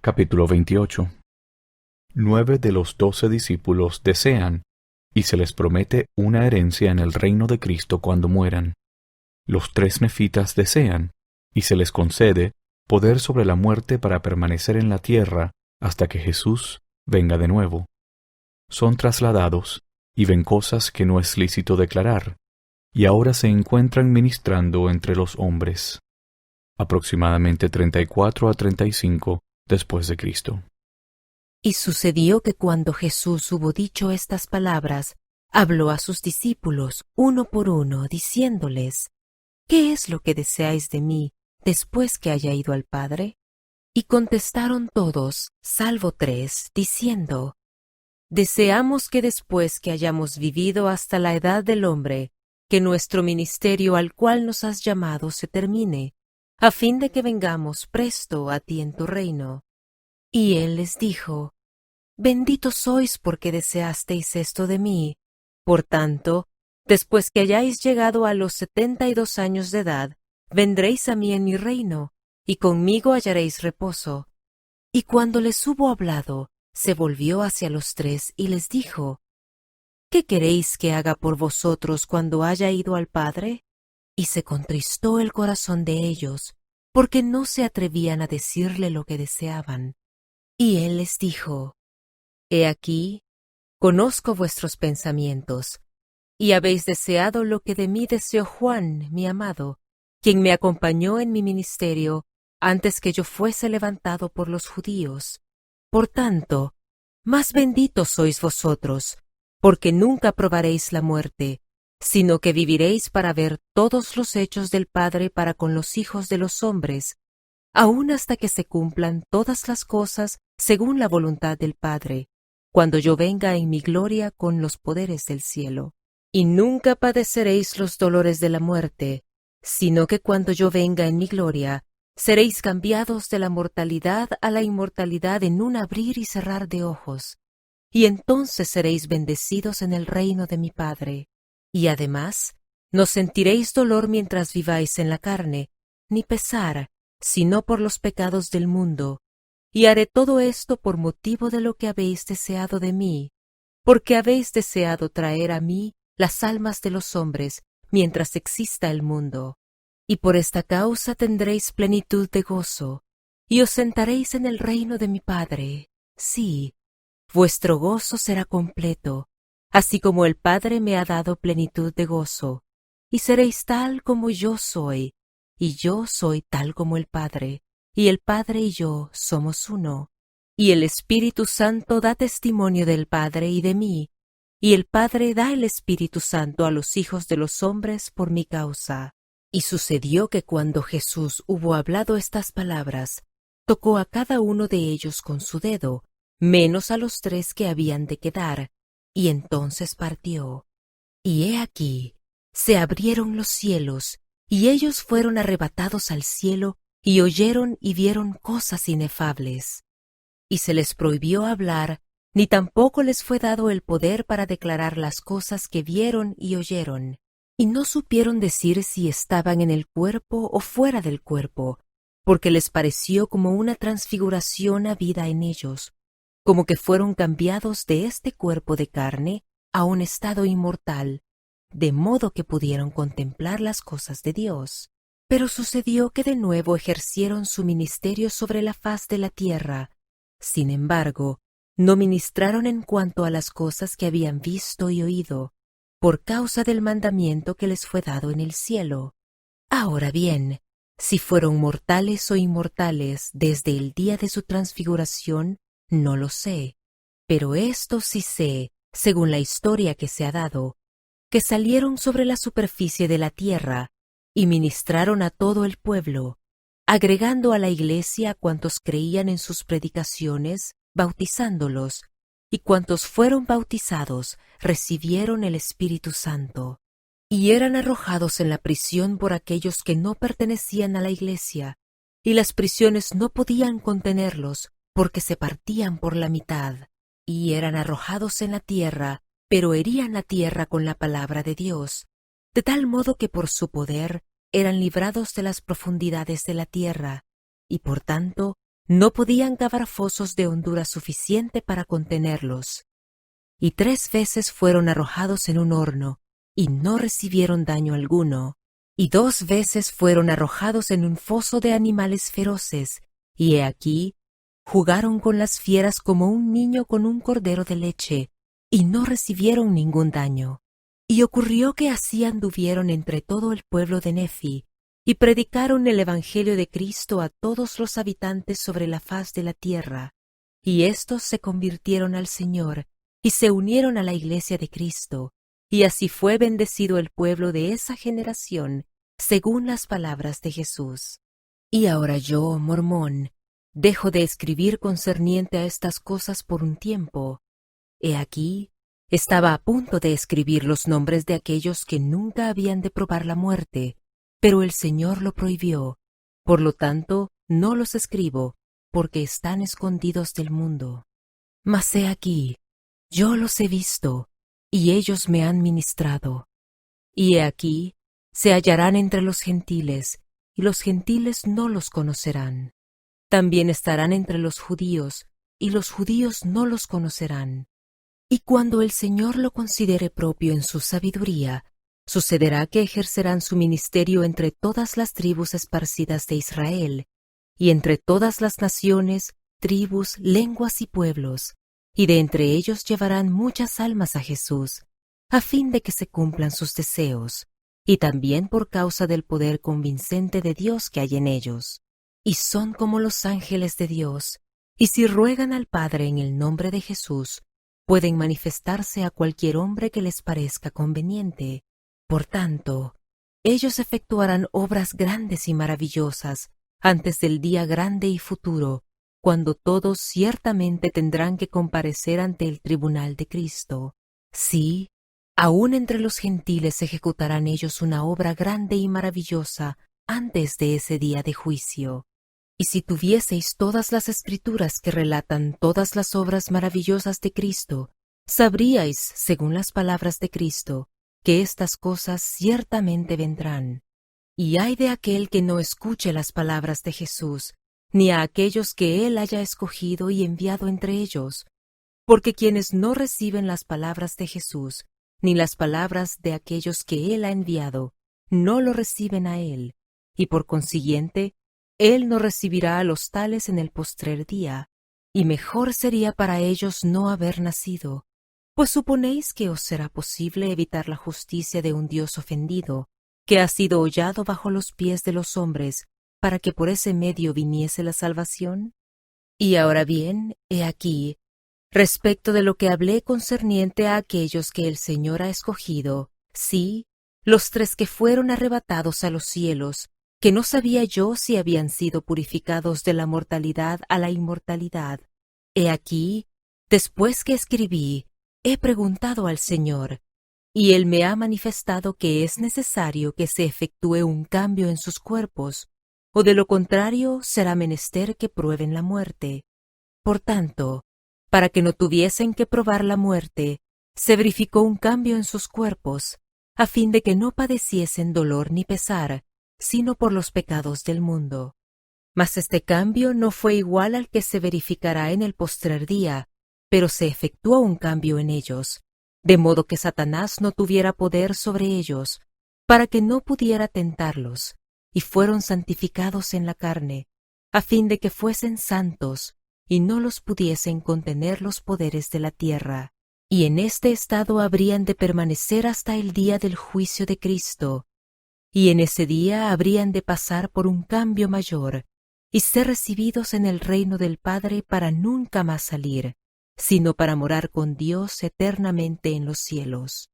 Capítulo 28. 9 de los 12 discípulos desean, y se les promete una herencia en el reino de Cristo cuando mueran. Los 3 nefitas desean, y se les concede poder sobre la muerte para permanecer en la tierra hasta que Jesús venga de nuevo. Son trasladados y ven cosas que no es lícito declarar, y ahora se encuentran ministrando entre los hombres. Aproximadamente 34 a 35 después de Cristo. Y sucedió que cuando Jesús hubo dicho estas palabras, habló a sus discípulos uno por uno, diciéndoles: ¿Qué es lo que deseáis de mí después que haya ido al Padre? Y contestaron todos, salvo 3, diciendo: Deseamos que después que hayamos vivido hasta la edad del hombre, que nuestro ministerio al cual nos has llamado se termine, a fin de que vengamos presto a ti en tu reino. Y él les dijo: Benditos sois porque deseasteis esto de mí. Por tanto, después que hayáis llegado a los 72 años de edad, vendréis a mí en mi reino, y conmigo hallaréis reposo. Y cuando les hubo hablado, se volvió hacia los 3 y les dijo: ¿Qué queréis que haga por vosotros cuando haya ido al Padre? Y se contristó el corazón de ellos, porque no se atrevían a decirle lo que deseaban. Y él les dijo: He aquí, conozco vuestros pensamientos, y habéis deseado lo que de mí deseó Juan, mi amado, quien me acompañó en mi ministerio antes que yo fuese levantado por los judíos. Por tanto, más benditos sois vosotros, porque nunca probaréis la muerte, sino que viviréis para ver todos los hechos del Padre para con los hijos de los hombres, aun hasta que se cumplan todas las cosas según la voluntad del Padre, cuando yo venga en mi gloria con los poderes del cielo. Y nunca padeceréis los dolores de la muerte, sino que cuando yo venga en mi gloria, seréis cambiados de la mortalidad a la inmortalidad en un abrir y cerrar de ojos, y entonces seréis bendecidos en el reino de mi Padre. Y además, no sentiréis dolor mientras viváis en la carne, ni pesar, sino por los pecados del mundo. Y haré todo esto por motivo de lo que habéis deseado de mí, porque habéis deseado traer a mí las almas de los hombres mientras exista el mundo. Y por esta causa tendréis plenitud de gozo, y os sentaréis en el reino de mi Padre. Sí, vuestro gozo será completo, así como el Padre me ha dado plenitud de gozo, y seréis tal como yo soy, y yo soy tal como el Padre, y el Padre y yo somos uno. Y el Espíritu Santo da testimonio del Padre y de mí, y el Padre da el Espíritu Santo a los hijos de los hombres por mi causa. Y sucedió que cuando Jesús hubo hablado estas palabras, tocó a cada uno de ellos con su dedo, menos a los 3 que habían de quedar, y entonces partió. Y he aquí, se abrieron los cielos, y ellos fueron arrebatados al cielo, y oyeron y vieron cosas inefables. Y se les prohibió hablar, ni tampoco les fue dado el poder para declarar las cosas que vieron y oyeron. Y no supieron decir si estaban en el cuerpo o fuera del cuerpo, porque les pareció como una transfiguración habida en ellos, como que fueron cambiados de este cuerpo de carne a un estado inmortal, de modo que pudieron contemplar las cosas de Dios. Pero sucedió que de nuevo ejercieron su ministerio sobre la faz de la tierra. Sin embargo, no ministraron en cuanto a las cosas que habían visto y oído, por causa del mandamiento que les fue dado en el cielo. Ahora bien, si fueron mortales o inmortales desde el día de su transfiguración, no lo sé. Pero esto sí sé, según la historia que se ha dado, que salieron sobre la superficie de la tierra y ministraron a todo el pueblo, agregando a la iglesia a cuantos creían en sus predicaciones, bautizándolos, y cuantos fueron bautizados recibieron el Espíritu Santo. Y eran arrojados en la prisión por aquellos que no pertenecían a la iglesia, y las prisiones no podían contenerlos porque se partían por la mitad. Y eran arrojados en la tierra, pero herían la tierra con la palabra de Dios, de tal modo que por su poder eran librados de las profundidades de la tierra, y por tanto no podían cavar fosos de hondura suficiente para contenerlos. Y 3 veces fueron arrojados en un horno, y no recibieron daño alguno. Y 2 veces fueron arrojados en un foso de animales feroces, y he aquí, jugaron con las fieras como un niño con un cordero de leche, y no recibieron ningún daño. Y ocurrió que así anduvieron entre todo el pueblo de Nefi, y predicaron el evangelio de Cristo a todos los habitantes sobre la faz de la tierra. Y éstos se convirtieron al Señor, y se unieron a la iglesia de Cristo, y así fue bendecido el pueblo de esa generación, según las palabras de Jesús. Y ahora yo, Mormón, dejo de escribir concerniente a estas cosas por un tiempo. He aquí, estaba a punto de escribir los nombres de aquellos que nunca habían de probar la muerte, pero el Señor lo prohibió. Por lo tanto, no los escribo, porque están escondidos del mundo. Mas he aquí, yo los he visto, y ellos me han ministrado. Y he aquí, se hallarán entre los gentiles, y los gentiles no los conocerán. También estarán entre los judíos, y los judíos no los conocerán. Y cuando el Señor lo considere propio en su sabiduría, sucederá que ejercerán su ministerio entre todas las tribus esparcidas de Israel, y entre todas las naciones, tribus, lenguas y pueblos, y de entre ellos llevarán muchas almas a Jesús, a fin de que se cumplan sus deseos, y también por causa del poder convincente de Dios que hay en ellos. Y son como los ángeles de Dios, y si ruegan al Padre en el nombre de Jesús, pueden manifestarse a cualquier hombre que les parezca conveniente. Por tanto, ellos efectuarán obras grandes y maravillosas antes del día grande y futuro, cuando todos ciertamente tendrán que comparecer ante el tribunal de Cristo. Sí, aún entre los gentiles ejecutarán ellos una obra grande y maravillosa antes de ese día de juicio. Y si tuvieseis todas las escrituras que relatan todas las obras maravillosas de Cristo, sabríais, según las palabras de Cristo, que estas cosas ciertamente vendrán. Y ay de aquel que no escuche las palabras de Jesús, ni a aquellos que Él haya escogido y enviado entre ellos, porque quienes no reciben las palabras de Jesús, ni las palabras de aquellos que Él ha enviado, no lo reciben a Él, y por consiguiente, Él no recibirá a los tales en el postrer día, y mejor sería para ellos no haber nacido. Pues suponéis que os será posible evitar la justicia de un Dios ofendido, que ha sido hollado bajo los pies de los hombres, para que por ese medio viniese la salvación. Y ahora bien, he aquí, respecto de lo que hablé concerniente a aquellos que el Señor ha escogido, sí, los 3 que fueron arrebatados a los cielos, que no sabía yo si habían sido purificados de la mortalidad a la inmortalidad. He aquí, después que escribí, he preguntado al Señor, y Él me ha manifestado que es necesario que se efectúe un cambio en sus cuerpos, o de lo contrario será menester que prueben la muerte. Por tanto, para que no tuviesen que probar la muerte, se verificó un cambio en sus cuerpos, a fin de que no padeciesen dolor ni pesar, sino por los pecados del mundo. Mas este cambio no fue igual al que se verificará en el postrer día, pero se efectuó un cambio en ellos, de modo que Satanás no tuviera poder sobre ellos, para que no pudiera tentarlos, y fueron santificados en la carne, a fin de que fuesen santos, y no los pudiesen contener los poderes de la tierra. Y en este estado habrían de permanecer hasta el día del juicio de Cristo, y en ese día habrían de pasar por un cambio mayor, y ser recibidos en el reino del Padre para nunca más salir, sino para morar con Dios eternamente en los cielos.